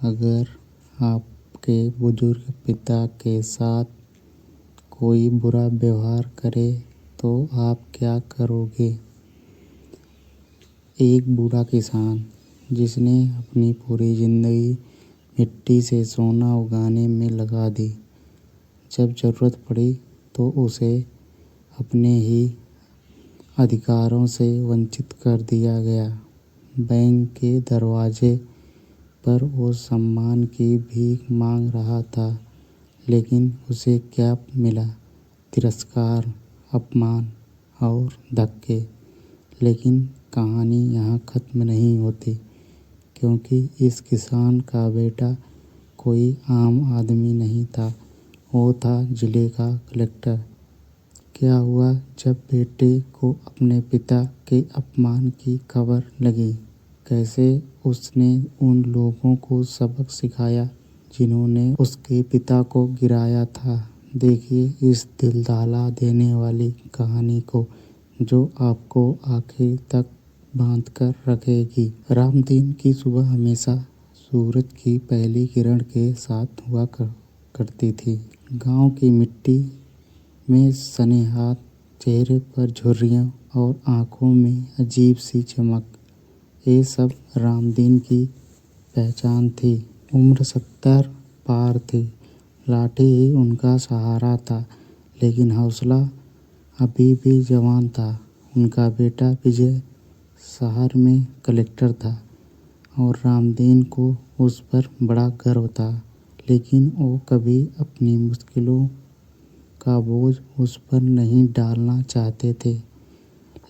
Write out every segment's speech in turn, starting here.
अगर आपके बुजुर्ग पिता के साथ कोई बुरा व्यवहार करे तो आप क्या करोगे? एक बूढ़ा किसान जिसने अपनी पूरी जिंदगी मिट्टी से सोना उगाने में लगा दी, जब जरूरत पड़ी तो उसे अपने ही अधिकारों से वंचित कर दिया गया। बैंक के दरवाजे पर वो सम्मान की भीख मांग रहा था, लेकिन उसे क्या मिला? तिरस्कार, अपमान और धक्के। लेकिन कहानी यहाँ खत्म नहीं होती, क्योंकि इस किसान का बेटा कोई आम आदमी नहीं था, वो था जिले का कलेक्टर। क्या हुआ जब बेटे को अपने पिता के अपमान की खबर लगी? कैसे उसने उन लोगों को सबक सिखाया जिन्होंने उसके पिता को गिराया था? देखिए इस दिल दहला देने वाली कहानी को, जो आपको आखिर तक बांध कर रखेगी। रामदीन की सुबह हमेशा सूरज की पहली किरण के साथ हुआ करती थी। गांव की मिट्टी में सने हाथ, चेहरे पर झुर्रियां और आंखों में अजीब सी चमक, ये सब रामदीन की पहचान थी। उम्र 70 पार थी, लाठी ही उनका सहारा था, लेकिन हौसला अभी भी जवान था। उनका बेटा विजय शहर में कलेक्टर था और रामदीन को उस पर बड़ा गर्व था, लेकिन वो कभी अपनी मुश्किलों का बोझ उस पर नहीं डालना चाहते थे।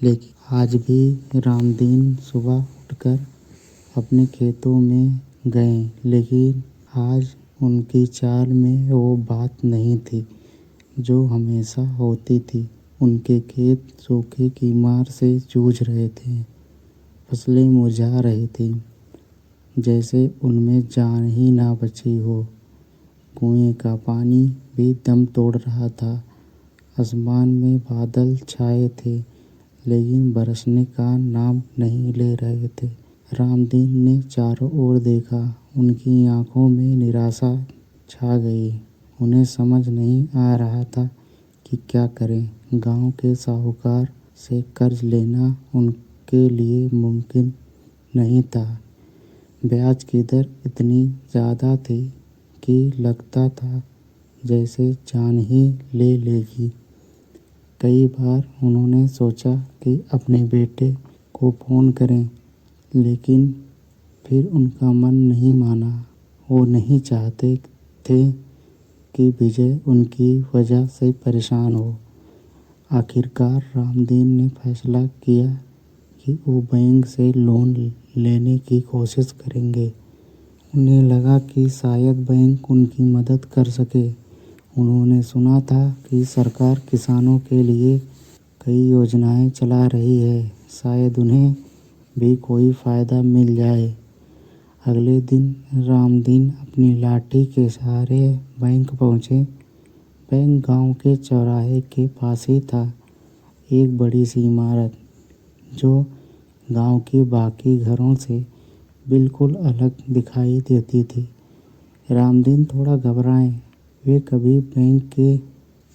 लेकिन आज भी रामदीन सुबह उठकर अपने खेतों में गए, लेकिन आज उनकी चाल में वो बात नहीं थी जो हमेशा होती थी। उनके खेत सूखे की मार से जूझ रहे थे, फसलें मुरझा रही थी, जैसे उनमें जान ही ना बची हो। कुएं का पानी भी दम तोड़ रहा था। आसमान में बादल छाए थे, लेकिन बरसने का नाम नहीं ले रहे थे। रामदीन ने चारों ओर देखा, उनकी आंखों में निराशा छा गई। उन्हें समझ नहीं आ रहा था कि क्या करें। गांव के साहूकार से कर्ज लेना उनके लिए मुमकिन नहीं था। ब्याज की दर इतनी ज़्यादा थी कि लगता था जैसे जान ही ले लेगी। कई बार उन्होंने सोचा कि अपने बेटे को फ़ोन करें, लेकिन फिर उनका मन नहीं माना। वो नहीं चाहते थे कि विजय उनकी वजह से परेशान हो। आखिरकार रामदीन ने फैसला किया कि वो बैंक से लोन लेने की कोशिश करेंगे। उन्हें लगा कि शायद बैंक उनकी मदद कर सके। उन्होंने सुना था कि सरकार किसानों के लिए कई योजनाएं चला रही है, शायद उन्हें भी कोई फ़ायदा मिल जाए। अगले दिन रामदीन अपनी लाठी के सहारे बैंक पहुंचे। बैंक गांव के चौराहे के पास ही था, एक बड़ी सी इमारत जो गांव के बाकी घरों से बिल्कुल अलग दिखाई देती थी। रामदीन थोड़ा घबराए। वे कभी बैंक के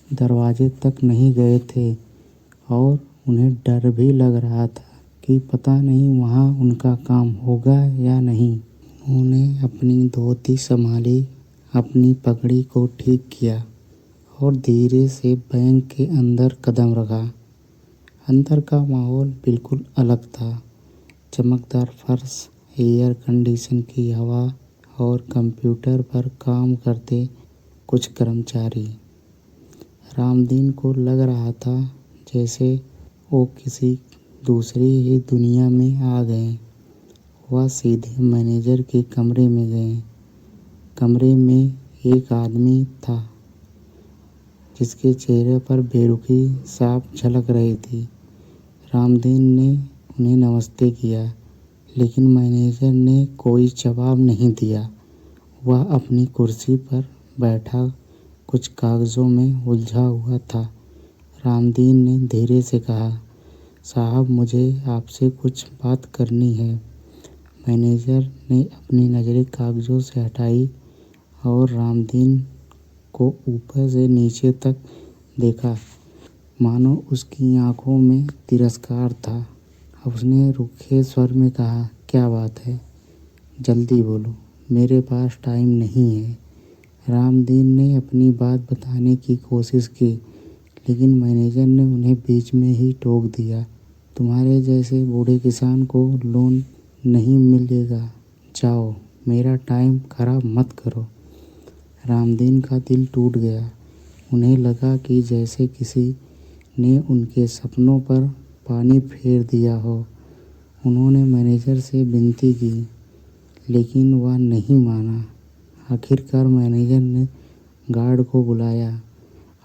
दरवाजे तक नहीं गए थे और उन्हें डर भी लग रहा था कि पता नहीं वहाँ उनका काम होगा या नहीं। उन्होंने अपनी धोती संभाली, अपनी पगड़ी को ठीक किया और धीरे से बैंक के अंदर कदम रखा। अंदर का माहौल बिल्कुल अलग था। चमकदार फर्श, एयर कंडीशन की हवा और कंप्यूटर पर काम करते कुछ कर्मचारी। रामदीन को लग रहा था जैसे वो किसी दूसरी ही दुनिया में आ गए। वह सीधे मैनेजर के कमरे में गए। कमरे में एक आदमी था जिसके चेहरे पर बेरुखी साफ झलक रही थी। रामदीन ने उन्हें नमस्ते किया, लेकिन मैनेजर ने कोई जवाब नहीं दिया। वह अपनी कुर्सी पर बैठा कुछ कागज़ों में उलझा हुआ था। रामदीन ने धीरे से कहा, साहब मुझे आपसे कुछ बात करनी है। मैनेजर ने अपनी नज़रें कागज़ों से हटाई और रामदीन को ऊपर से नीचे तक देखा, मानो उसकी आंखों में तिरस्कार था। उसने रूखे स्वर में कहा, क्या बात है, जल्दी बोलो, मेरे पास टाइम नहीं है। रामदीन ने अपनी बात बताने की कोशिश की, लेकिन मैनेजर ने उन्हें बीच में ही टोक दिया। तुम्हारे जैसे बूढ़े किसान को लोन नहीं मिलेगा, जाओ, मेरा टाइम खराब मत करो। रामदीन का दिल टूट गया। उन्हें लगा कि जैसे किसी ने उनके सपनों पर पानी फेर दिया हो। उन्होंने मैनेजर से विनती की, लेकिन वह नहीं माना। आखिरकार मैनेजर ने गार्ड को बुलाया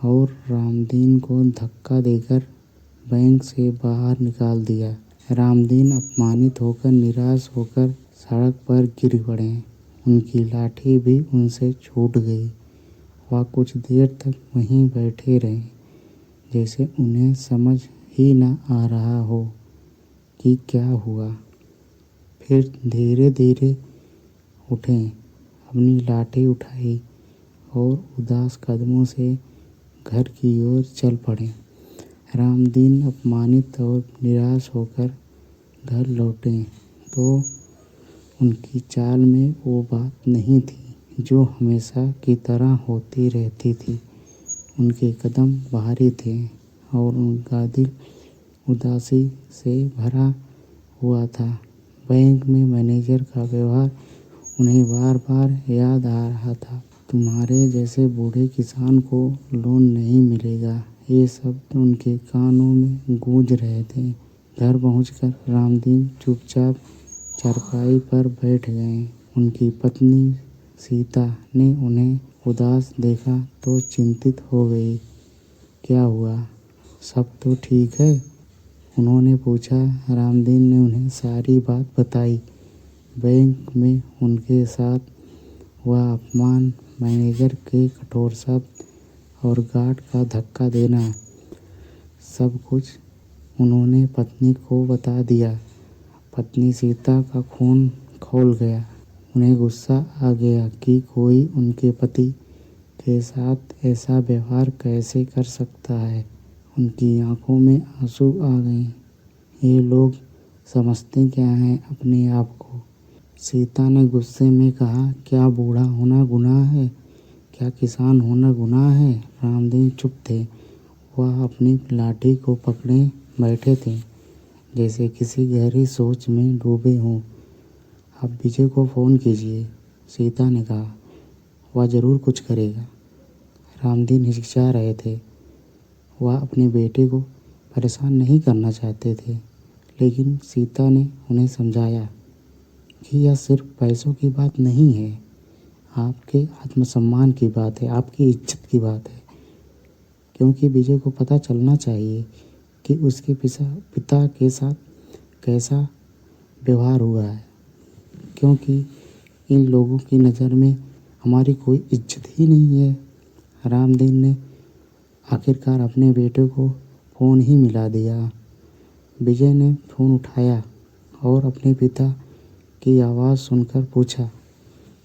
और रामदीन को धक्का देकर बैंक से बाहर निकाल दिया। रामदीन अपमानित होकर, निराश होकर सड़क पर गिर पड़े। उनकी लाठी भी उनसे छूट गई। वह कुछ देर तक वहीं बैठे रहे, जैसे उन्हें समझ ही न आ रहा हो कि क्या हुआ। फिर धीरे धीरे उठे, अपनी लाठी उठाई और उदास कदमों से घर की ओर चल पड़े। रामदीन अपमानित और निराश होकर घर लौटे तो उनकी चाल में वो बात नहीं थी जो हमेशा की तरह होती रहती थी। उनके कदम भारी थे और उनका दिल उदासी से भरा हुआ था। बैंक में मैनेजर का व्यवहार उन्हें बार बार याद आ रहा था। तुम्हारे जैसे बूढ़े किसान को लोन नहीं मिलेगा, ये शब्द उनके कानों में गूंज रहे थे। घर पहुंचकर रामदीन चुपचाप चारपाई पर बैठ गए। उनकी पत्नी सीता ने उन्हें उदास देखा तो चिंतित हो गई। क्या हुआ, सब तो ठीक है? उन्होंने पूछा। रामदीन ने उन्हें सारी बात बताई। बैंक में उनके साथ हुआ अपमान, मैनेजर के कठोर शब्द और गार्ड का धक्का देना, सब कुछ उन्होंने पत्नी को बता दिया। पत्नी सीता का खून खौल गया। उन्हें गुस्सा आ गया कि कोई उनके पति के साथ ऐसा व्यवहार कैसे कर सकता है। उनकी आंखों में आंसू आ गए। ये लोग समझते क्या हैं अपने आप को? सीता ने गुस्से में कहा, क्या बूढ़ा होना गुनाह है? क्या किसान होना गुनाह है? रामदीन चुप थे। वह अपनी लाठी को पकड़े बैठे थे, जैसे किसी गहरी सोच में डूबे हों। आप विजय को फ़ोन कीजिए, सीता ने कहा, वह ज़रूर कुछ करेगा। रामदीन हिचकिचा रहे थे। वह अपने बेटे को परेशान नहीं करना चाहते थे, लेकिन सीता ने उन्हें समझाया कि यह सिर्फ पैसों की बात नहीं है, आपके आत्मसम्मान की बात है, आपकी इज्जत की बात है। क्योंकि विजय को पता चलना चाहिए कि उसके पिता के साथ कैसा व्यवहार हुआ है, क्योंकि इन लोगों की नज़र में हमारी कोई इज्जत ही नहीं है। रामदीन ने आखिरकार अपने बेटे को फ़ोन ही मिला दिया। विजय ने फ़ोन उठाया और अपने पिता की आवाज़ सुनकर पूछा,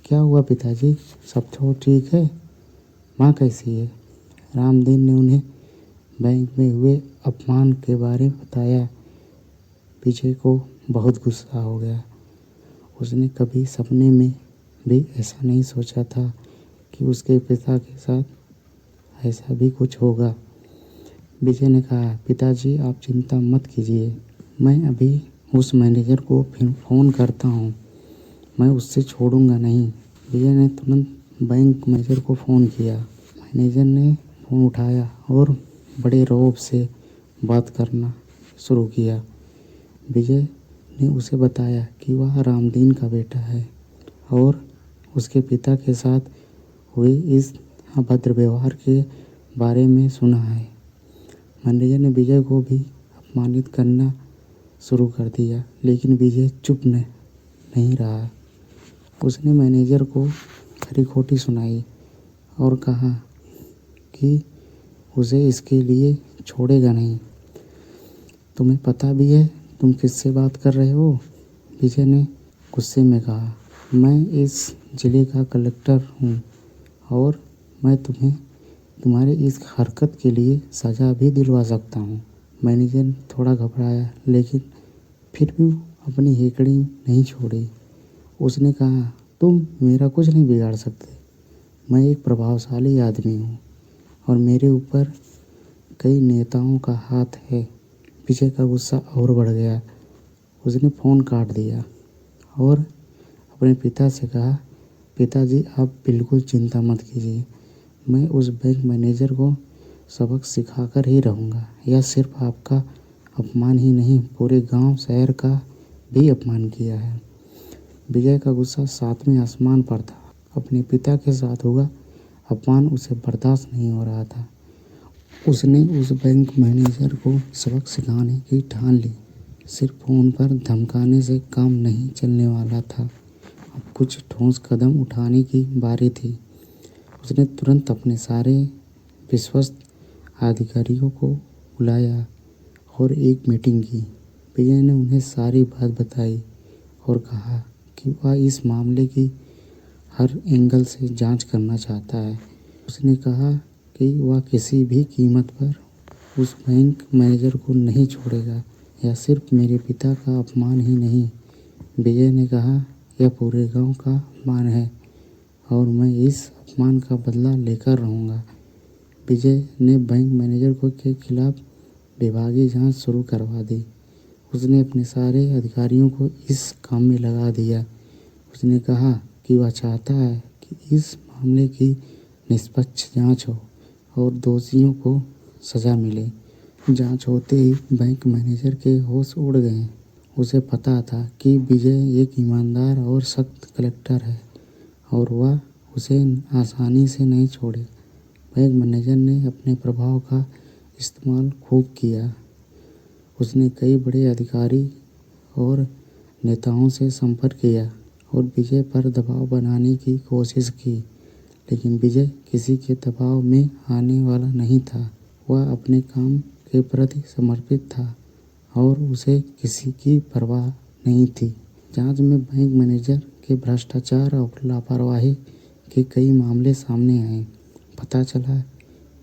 क्या हुआ पिताजी, सब तो ठीक है? माँ कैसी है? रामदीन ने उन्हें बैंक में हुए अपमान के बारे में बताया। विजय को बहुत गुस्सा हो गया। उसने कभी सपने में भी ऐसा नहीं सोचा था कि उसके पिता के साथ ऐसा भी कुछ होगा। विजय ने कहा, पिताजी आप चिंता मत कीजिए, मैं अभी उस मैनेजर को फिर फ़ोन करता हूँ, मैं उससे छोड़ूंगा नहीं। विजय ने तुरंत बैंक मैनेजर को फ़ोन किया। मैनेजर ने फ़ोन उठाया और बड़े रौब से बात करना शुरू किया। विजय ने उसे बताया कि वह रामदीन का बेटा है और उसके पिता के साथ हुए इस अभद्र व्यवहार के बारे में सुना है। मैनेजर ने विजय को भी अपमानित करना शुरू कर दिया, लेकिन विजय चुप नहीं रहा। उसने मैनेजर को खरी खोटी सुनाई और कहा कि उसे इसके लिए छोड़ेगा नहीं। तुम्हें पता भी है तुम किससे बात कर रहे हो? विजय ने गुस्से में कहा, मैं इस जिले का कलेक्टर हूँ और मैं तुम्हें तुम्हारे इस हरकत के लिए सज़ा भी दिलवा सकता हूँ। मैनेजर थोड़ा घबराया, लेकिन फिर भी अपनी हेकड़ी नहीं छोड़ी। उसने कहा, तुम मेरा कुछ नहीं बिगाड़ सकते। मैं एक प्रभावशाली आदमी हूँ और मेरे ऊपर कई नेताओं का हाथ है। विजय का गुस्सा और बढ़ गया। उसने फ़ोन काट दिया और अपने पिता से कहा, पिताजी आप बिल्कुल चिंता मत कीजिए, मैं उस बैंक मैनेजर को सबक सिखाकर ही रहूँगा। यह सिर्फ आपका अपमान ही नहीं, पूरे गांव शहर का भी अपमान किया है। विजय का गुस्सा सातवें आसमान पर था। अपने पिता के साथ हुआ अपमान उसे बर्दाश्त नहीं हो रहा था। उसने उस बैंक मैनेजर को सबक सिखाने की ठान ली। सिर्फ फ़ोन पर धमकाने से काम नहीं चलने वाला था। अब कुछ ठोस कदम उठाने की बारी थी। उसने तुरंत अपने सारे विश्वस्त अधिकारियों को बुलाया और एक मीटिंग की। विजय ने उन्हें सारी बात बताई और कहा कि वह इस मामले की हर एंगल से जांच करना चाहता है। उसने कहा कि वह किसी भी कीमत पर उस बैंक मैनेजर को नहीं छोड़ेगा। यह सिर्फ मेरे पिता का अपमान ही नहीं, विजय ने कहा, यह पूरे गांव का अपमान है और मैं इस अपमान का बदला लेकर रहूँगा। विजय ने बैंक मैनेजर के खिलाफ विभागीय जांच शुरू करवा दी। उसने अपने सारे अधिकारियों को इस काम में लगा दिया। उसने कहा कि वह चाहता है कि इस मामले की निष्पक्ष जांच हो और दोषियों को सज़ा मिले। जांच होते ही बैंक मैनेजर के होश उड़ गए। उसे पता था कि विजय एक ईमानदार और सख्त कलेक्टर है और वह उसे आसानी से नहीं छोड़े। बैंक मैनेजर ने अपने प्रभाव का इस्तेमाल खूब किया। उसने कई बड़े अधिकारी और नेताओं से संपर्क किया और विजय पर दबाव बनाने की कोशिश की, लेकिन विजय किसी के दबाव में आने वाला नहीं था। वह अपने काम के प्रति समर्पित था और उसे किसी की परवाह नहीं थी। जांच में बैंक मैनेजर के भ्रष्टाचार और लापरवाही के कई मामले सामने आए। पता चला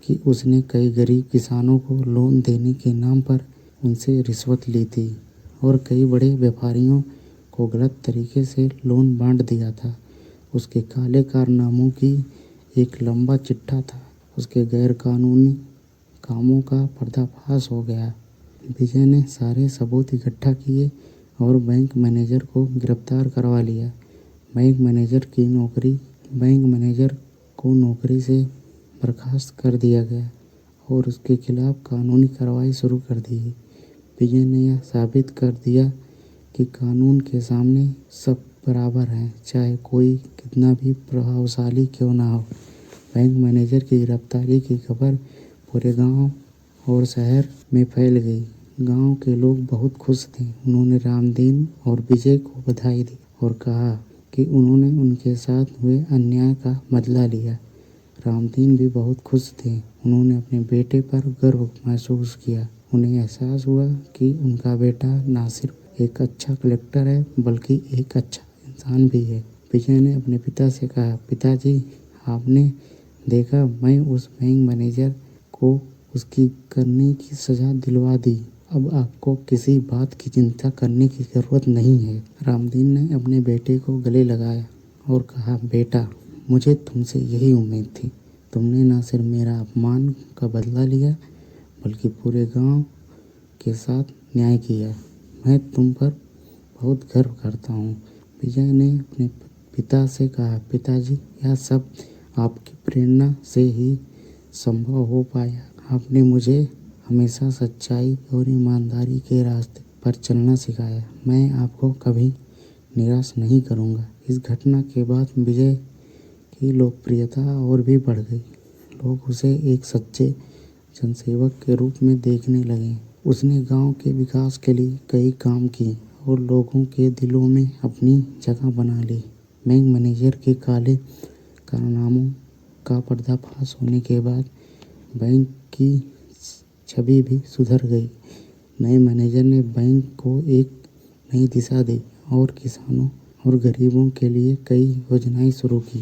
कि उसने कई गरीब किसानों को लोन देने के नाम पर उनसे रिश्वत ली थी और कई बड़े व्यापारियों को गलत तरीके से लोन बांट दिया था। उसके काले कारनामों की एक लंबा चिट्ठा था। उसके गैरकानूनी कामों का पर्दाफाश हो गया। विजय ने सारे सबूत इकट्ठा किए और बैंक मैनेजर को गिरफ्तार करवा लिया। बैंक मैनेजर को नौकरी से बर्खास्त कर दिया गया और उसके खिलाफ कानूनी कार्रवाई शुरू कर दी गई। विजय ने यह साबित कर दिया कि कानून के सामने सब बराबर हैं, चाहे कोई कितना भी प्रभावशाली क्यों ना हो। बैंक मैनेजर की गिरफ्तारी की खबर पूरे गांव और शहर में फैल गई। गांव के लोग बहुत खुश थे। उन्होंने रामदीन और विजय को बधाई दी और कहा कि उन्होंने उनके साथ हुए अन्याय का बदला लिया। रामदीन भी बहुत खुश थे। उन्होंने अपने बेटे पर गर्व महसूस किया। उन्हें एहसास हुआ कि उनका बेटा न सिर्फ एक अच्छा कलेक्टर है, बल्कि एक अच्छा इंसान भी है। विजय ने अपने पिता से कहा, पिताजी, आपने देखा, मैं उस बैंक मैनेजर को उसकी करने की सज़ा दिलवा दी। अब आपको किसी बात की चिंता करने की ज़रूरत नहीं है। रामदीन ने अपने बेटे को गले लगाया और कहा, बेटा, मुझे तुमसे यही उम्मीद थी। तुमने न सिर्फ मेरा अपमान का बदला लिया, बल्कि पूरे गांव के साथ न्याय किया। मैं तुम पर बहुत गर्व करता हूँ। विजय ने अपने पिता से कहा, पिताजी, यह सब आपकी प्रेरणा से ही संभव हो पाया। आपने मुझे हमेशा सच्चाई और ईमानदारी के रास्ते पर चलना सिखाया। मैं आपको कभी निराश नहीं करूँगा। इस घटना के बाद विजय की लोकप्रियता और भी बढ़ गई। लोग उसे एक सच्चे जनसेवक के रूप में देखने लगे। उसने गांव के विकास के लिए कई काम किए और लोगों के दिलों में अपनी जगह बना ली। बैंक मैनेजर के काले कारनामों का पर्दाफाश होने के बाद बैंक की छवि भी सुधर गई। नए मैनेजर ने बैंक को एक नई दिशा दी और किसानों और गरीबों के लिए कई योजनाएं शुरू की।